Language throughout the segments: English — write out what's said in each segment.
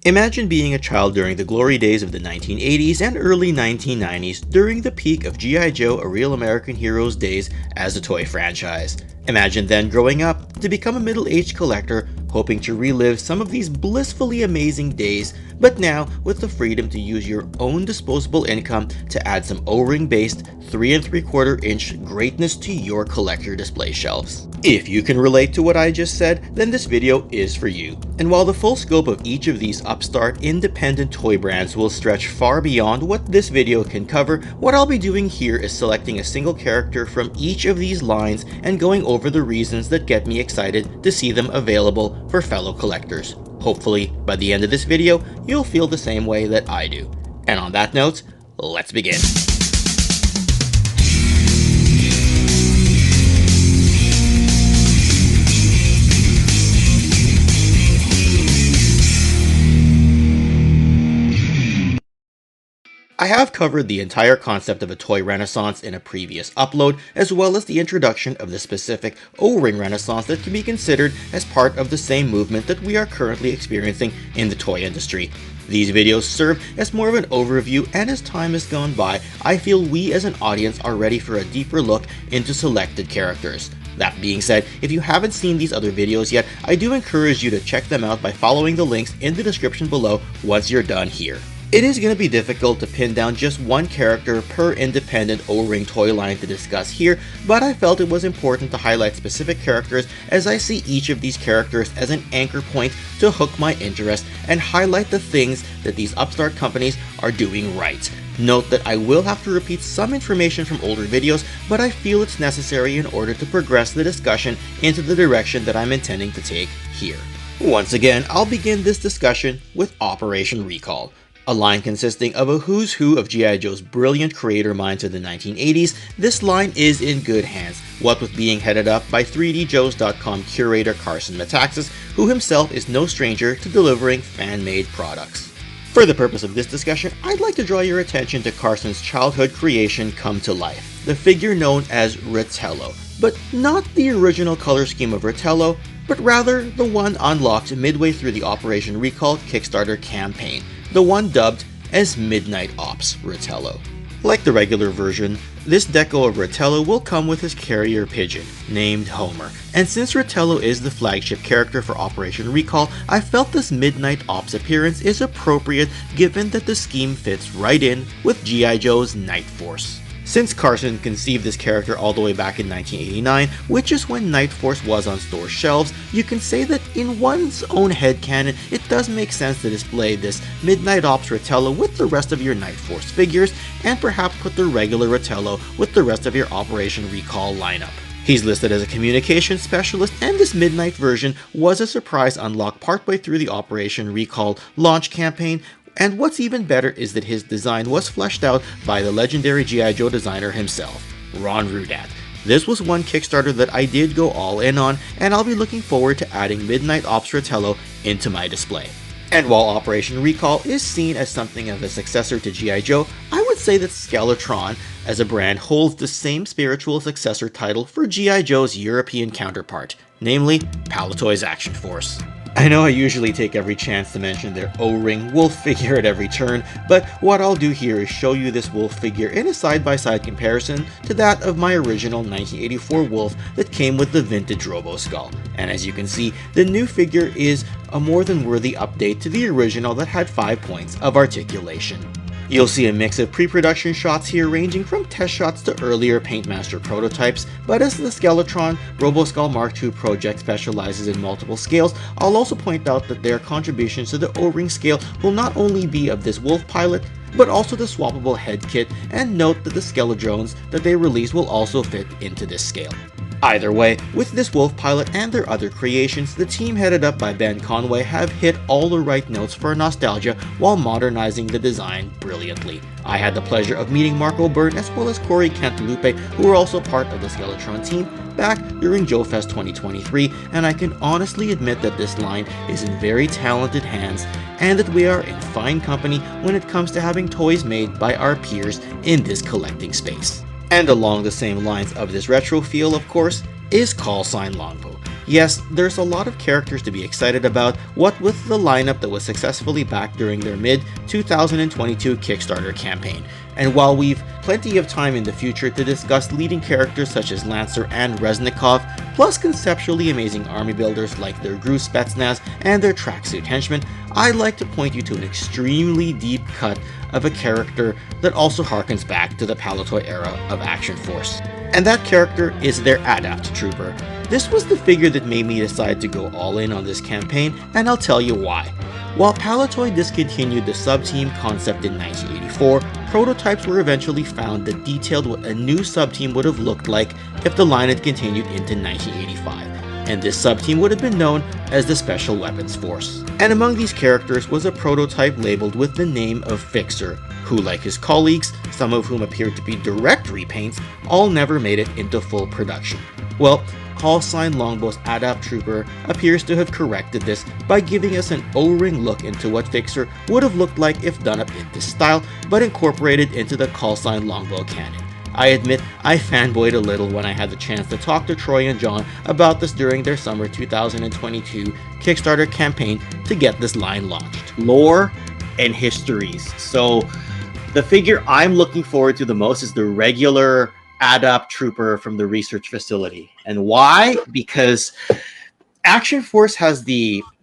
Imagine being a child during the glory days of the 1980s and early 1990s during the peak of G.I. Joe: A Real American Hero's days as a toy franchise. Imagine then growing up to become a middle-aged collector, hoping to relive some of these blissfully amazing days, but now with the freedom to use your own disposable income to add some O-ring based 3 3/4 inch greatness to your collector display shelves. If you can relate to what I just said, then this video is for you. And while the full scope of each of these upstart independent toy brands will stretch far beyond what this video can cover, what I'll be doing here is selecting a single character from each of these lines and going over the reasons that get me excited to see them available for fellow collectors. Hopefully, by the end of this video, you'll feel the same way that I do. And on that note, let's begin. I have covered the entire concept of a toy renaissance in a previous upload, as well as the introduction of the specific O-ring renaissance that can be considered as part of the same movement that we are currently experiencing in the toy industry. These videos serve as more of an overview, and as time has gone by, I feel we as an audience are ready for a deeper look into selected characters. That being said, if you haven't seen these other videos yet, I do encourage you to check them out by following the links in the description below once you're done here. It is going to be difficult to pin down just one character per independent O-ring toy line to discuss here, but I felt it was important to highlight specific characters as I see each of these characters as an anchor point to hook my interest and highlight the things that these upstart companies are doing right. Note that I will have to repeat some information from older videos, but I feel it's necessary in order to progress the discussion into the direction that I'm intending to take here. Once again, I'll begin this discussion with Operation Recall. A line consisting of a who's who of G.I. Joe's brilliant creator minds of the 1980s, this line is in good hands, what with being headed up by 3DJoes.com curator Carson Metaxas, who himself is no stranger to delivering fan-made products. For the purpose of this discussion, I'd like to draw your attention to Carson's childhood creation come to life, the figure known as Ratello, but not the original color scheme of Ratello, but rather the one unlocked midway through the Operation Recall Kickstarter campaign, the one dubbed as Midnight Ops Ratello. Like the regular version, this deco of Ratello will come with his carrier pigeon, named Homer, and since Ratello is the flagship character for Operation Recall, I felt this Midnight Ops appearance is appropriate given that the scheme fits right in with G.I. Joe's Night Force. Since Carson conceived this character all the way back in 1989, which is when Night Force was on store shelves, you can say that in one's own headcanon, it does make sense to display this Midnight Ops Ratello with the rest of your Night Force figures, and perhaps put the regular Ratello with the rest of your Operation Recall lineup. He's listed as a communications specialist, and this Midnight version was a surprise unlock partway through the Operation Recall launch campaign. And what's even better is that his design was fleshed out by the legendary G.I. Joe designer himself, Ron Rudat. This was one Kickstarter that I did go all in on, and I'll be looking forward to adding Midnight Ops Ratello into my display. And while Operation Recall is seen as something of a successor to G.I. Joe, I would say that Skeletron as a brand holds the same spiritual successor title for G.I. Joe's European counterpart, namely Palitoy's Action Force. I know I usually take every chance to mention their O-ring wolf figure at every turn, but what I'll do here is show you this wolf figure in a side-by-side comparison to that of my original 1984 wolf that came with the vintage Robo Skull. And as you can see, the new figure is a more than worthy update to the original that had 5 points of articulation. You'll see a mix of pre-production shots here ranging from test shots to earlier Paintmaster prototypes, but as the Skeletron RoboSkull Mark II project specializes in multiple scales, I'll also point out that their contributions to the O-ring scale will not only be of this wolf pilot, but also the swappable head kit, and note that the Skeledrones that they release will also fit into this scale. Either way, with this wolf pilot and their other creations, the team headed up by Ben Conway have hit all the right notes for nostalgia while modernizing the design brilliantly. I had the pleasure of meeting Mark O'Byrne as well as Corey Cantalupe, who were also part of the Skeletron team, back during JoeFest 2023, and I can honestly admit that this line is in very talented hands and that we are in fine company when it comes to having toys made by our peers in this collecting space. And along the same lines of this retro feel, of course, is Callsign Longbow. Yes, there's a lot of characters to be excited about, what with the lineup that was successfully backed during their mid-2022 Kickstarter campaign. And while we've plenty of time in the future to discuss leading characters such as Lancer and Reznikov, plus conceptually amazing army builders like their Gru Spetsnaz and their tracksuit henchmen, I'd like to point you to an extremely deep cut of a character that also harkens back to the Palitoy era of Action Force. And that character is their Adapt Trooper. This was the figure that made me decide to go all in on this campaign, and I'll tell you why. While Palitoy discontinued the sub-team concept in 1984, prototypes were eventually found that detailed what a new sub-team would have looked like if the line had continued into 1985, and this sub-team would have been known as the Special Weapons Force. And among these characters was a prototype labeled with the name of Fixer, who, like his colleagues, some of whom appeared to be direct repaints, all never made it into full production. Well, Callsign Longbow's Adapt Trooper appears to have corrected this by giving us an O-ring look into what Fixer would have looked like if done up in this style, but incorporated into the Callsign Longbow canon. I admit I fanboyed a little when I had the chance to talk to Troy and John about this during their summer 2022 Kickstarter campaign to get this line launched. Lore and histories. So the figure I'm looking forward to the most is the regular Adapt Trooper from the research facility. And why? Because Action Force has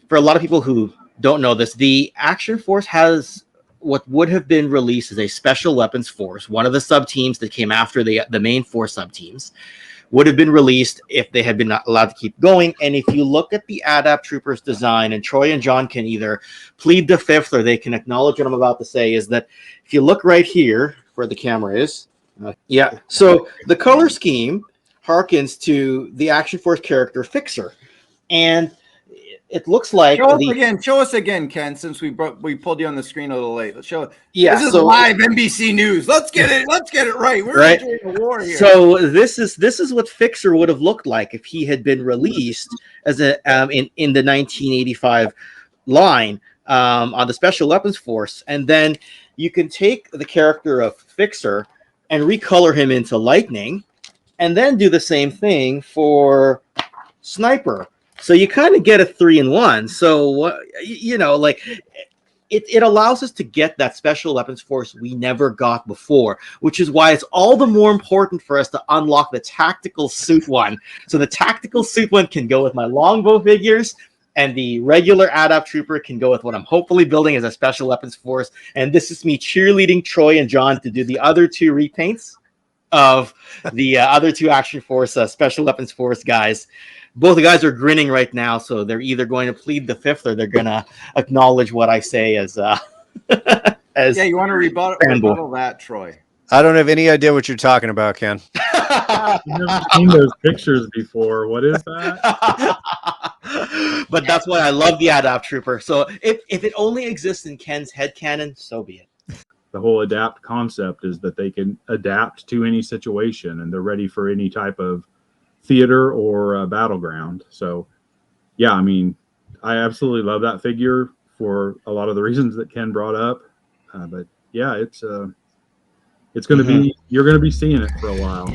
for a lot of people who don't know this, the Action Force has what would have been released as a Special Weapons Force, one of the sub-teams that came after the main four sub-teams, would have been released if they had been allowed to keep going. And if you look at the Adapt Trooper's design, and Troy and John can either plead the fifth or they can acknowledge what I'm about to say, is that if you look right here where the camera is, so the color scheme harkens to the Action Force character Fixer, and it looks like show us again, Ken. Since we pulled you on the screen a little late, let's show it. Yeah, this is live NBC News. Let's get it right. We're entering a war here. So this is what Fixer would have looked like if he had been released as a in the 1985 line on the Special Weapons Force, and then you can take the character of Fixer and recolor him into Lightning, and then do the same thing for Sniper. So you kind of get a 3-in-1. So, it allows us to get that Special Weapons Force we never got before, which is why it's all the more important for us to unlock the Tactical Suit one. So the Tactical Suit one can go with my Longbow figures, and the regular Adapt Trooper can go with what I'm hopefully building as a Special Weapons Force. And this is me cheerleading Troy and John to do the other two repaints of the other two Action Force Special Weapons Force guys. Both the guys are grinning right now, so they're either going to plead the fifth or they're going to acknowledge what I say as you want to rebuttal that, Troy. I don't have any idea what you're talking about, Ken. I've never seen those pictures before. What is that? But that's why I love the Adapt Trooper. So if it only exists in Ken's headcanon, so be it. The whole adapt concept is that they can adapt to any situation and they're ready for any type of theater or battleground. So, yeah, I mean, I absolutely love that figure for a lot of the reasons that Ken brought up. But yeah, it's going to be, you're going to be seeing it for a while.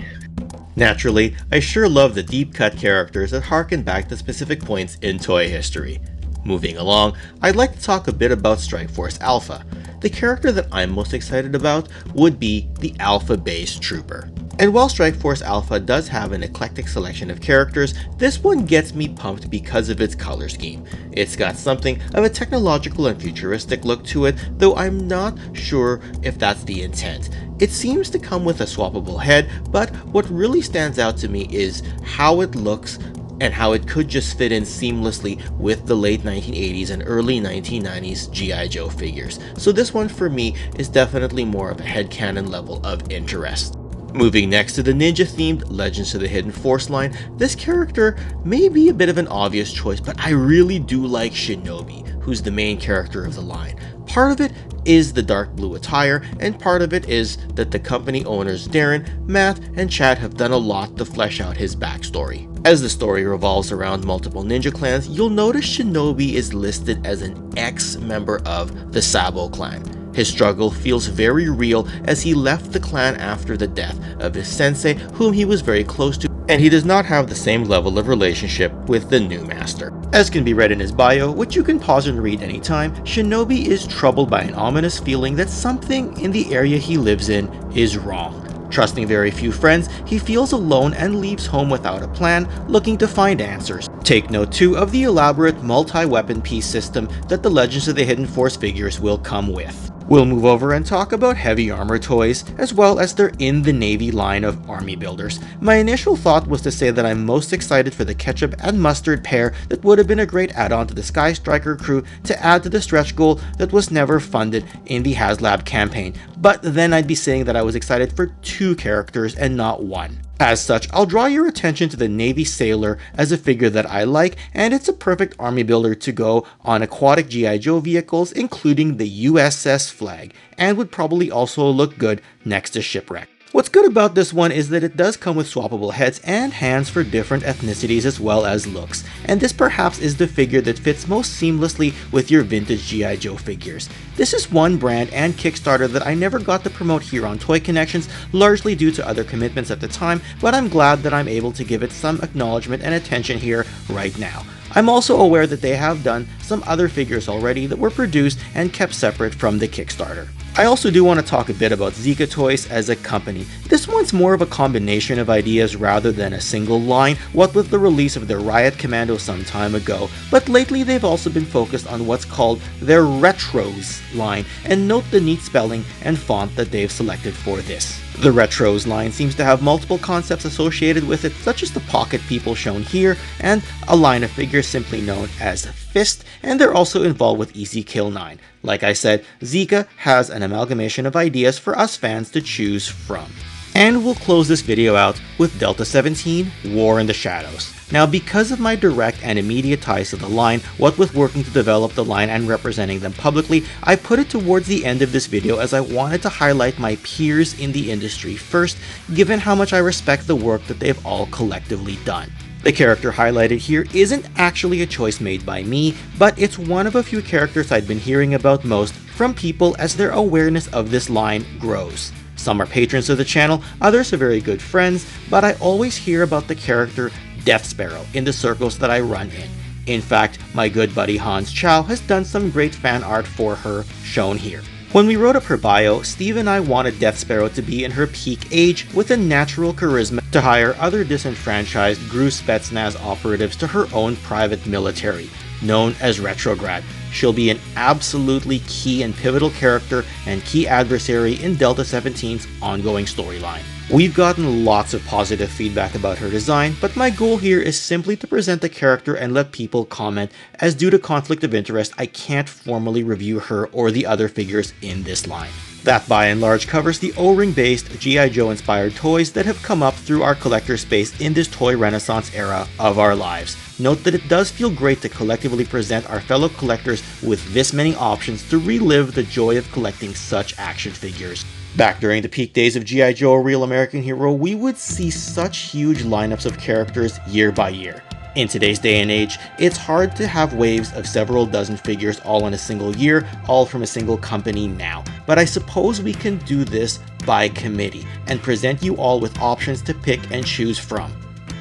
Naturally, I sure love the deep cut characters that harken back to specific points in toy history. Moving along, I'd like to talk a bit about Strike Force Alpha. The character that I'm most excited about would be the Alpha-based Trooper. And while Strike Force Alpha does have an eclectic selection of characters, this one gets me pumped because of its color scheme. It's got something of a technological and futuristic look to it, though I'm not sure if that's the intent. It seems to come with a swappable head, but what really stands out to me is how it looks and how it could just fit in seamlessly with the late 1980s and early 1990s G.I. Joe figures. So this one for me is definitely more of a headcanon level of interest. Moving next to the ninja-themed Legends of the Hidden Force line, this character may be a bit of an obvious choice, but I really do like Shinobi, who's the main character of the line. Part of it is the dark blue attire, and part of it is that the company owners Darren, Matt, and Chad have done a lot to flesh out his backstory. As the story revolves around multiple ninja clans, you'll notice Shinobi is listed as an ex-member of the Sabo clan. His struggle feels very real as he left the clan after the death of his sensei, whom he was very close to, and he does not have the same level of relationship with the new master. As can be read in his bio, which you can pause and read anytime, Shinobi is troubled by an ominous feeling that something in the area he lives in is wrong. Trusting very few friends, he feels alone and leaves home without a plan, looking to find answers. Take note too of the elaborate multi-weapon piece system that the Legends of the Hidden Force figures will come with. We'll move over and talk about heavy armor toys, as well as their In the Navy line of army builders. My initial thought was to say that I'm most excited for the ketchup and mustard pair that would have been a great add-on to the Sky Striker crew to add to the stretch goal that was never funded in the HasLab campaign, but then I'd be saying that I was excited for 2 characters and not 1. As such, I'll draw your attention to the Navy Sailor as a figure that I like, and it's a perfect army builder to go on aquatic G.I. Joe vehicles, including the USS Flag, and would probably also look good next to Shipwreck. What's good about this one is that it does come with swappable heads and hands for different ethnicities as well as looks, and this perhaps is the figure that fits most seamlessly with your vintage G.I. Joe figures. This is one brand and Kickstarter that I never got to promote here on Toy Connections, largely due to other commitments at the time, but I'm glad that I'm able to give it some acknowledgement and attention here right now. I'm also aware that they have done some other figures already that were produced and kept separate from the Kickstarter. I also do want to talk a bit about Zika Toys as a company. This one's more of a combination of ideas rather than a single line, what with the release of their Riot Commando some time ago, but lately they've also been focused on what's called their Retros line, and note the neat spelling and font that they've selected for this. The Retros line seems to have multiple concepts associated with it, such as the pocket people shown here, and a line of figures simply known as Fist, and they're also involved with Easy Kill 9. Like I said, Zika has an amalgamation of ideas for us fans to choose from. And we'll close this video out with Delta 17, War in the Shadows. Now, because of my direct and immediate ties to the line, what with working to develop the line and representing them publicly, I put it towards the end of this video as I wanted to highlight my peers in the industry first, given how much I respect the work that they've all collectively done. The character highlighted here isn't actually a choice made by me, but it's one of a few characters I'd been hearing about most from people as their awareness of this line grows. Some are patrons of the channel, others are very good friends, but I always hear about the character Death Sparrow in the circles that I run in. In fact, my good buddy Hans Chow has done some great fan art for her, shown here. When we wrote up her bio, Steve and I wanted Death Sparrow to be in her peak age with a natural charisma to hire other disenfranchised GRU Spetsnaz operatives to her own private military, known as Retrograd. She'll be an absolutely key and pivotal character and key adversary in Delta 17's ongoing storyline. We've gotten lots of positive feedback about her design, but my goal here is simply to present the character and let people comment, as due to conflict of interest, I can't formally review her or the other figures in this line. That by and large covers the O-ring based G.I. Joe inspired toys that have come up through our collector space in this toy renaissance era of our lives. Note that it does feel great to collectively present our fellow collectors with this many options to relive the joy of collecting such action figures. Back during the peak days of G.I. Joe: A Real American Hero, we would see such huge lineups of characters year by year. In today's day and age, it's hard to have waves of several dozen figures all in a single year, all from a single company now. But I suppose we can do this by committee and present you all with options to pick and choose from.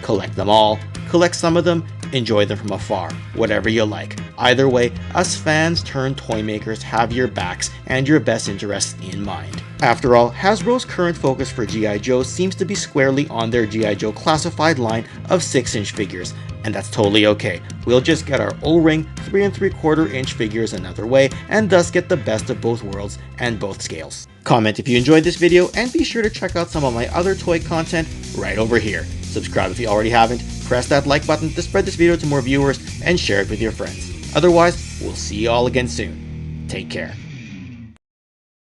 Collect them all, collect some of them, enjoy them from afar, whatever you like. Either way, us fans turned toy makers have your backs and your best interests in mind. After all, Hasbro's current focus for G.I. Joe seems to be squarely on their G.I. Joe classified line of 6-inch figures, and that's totally okay. We'll just get our O-ring 3 3/4-inch figures another way, and thus get the best of both worlds and both scales. Comment if you enjoyed this video, and be sure to check out some of my other toy content right over here. Subscribe if you already haven't, press that like button to spread this video to more viewers, and share it with your friends. Otherwise, we'll see you all again soon. Take care.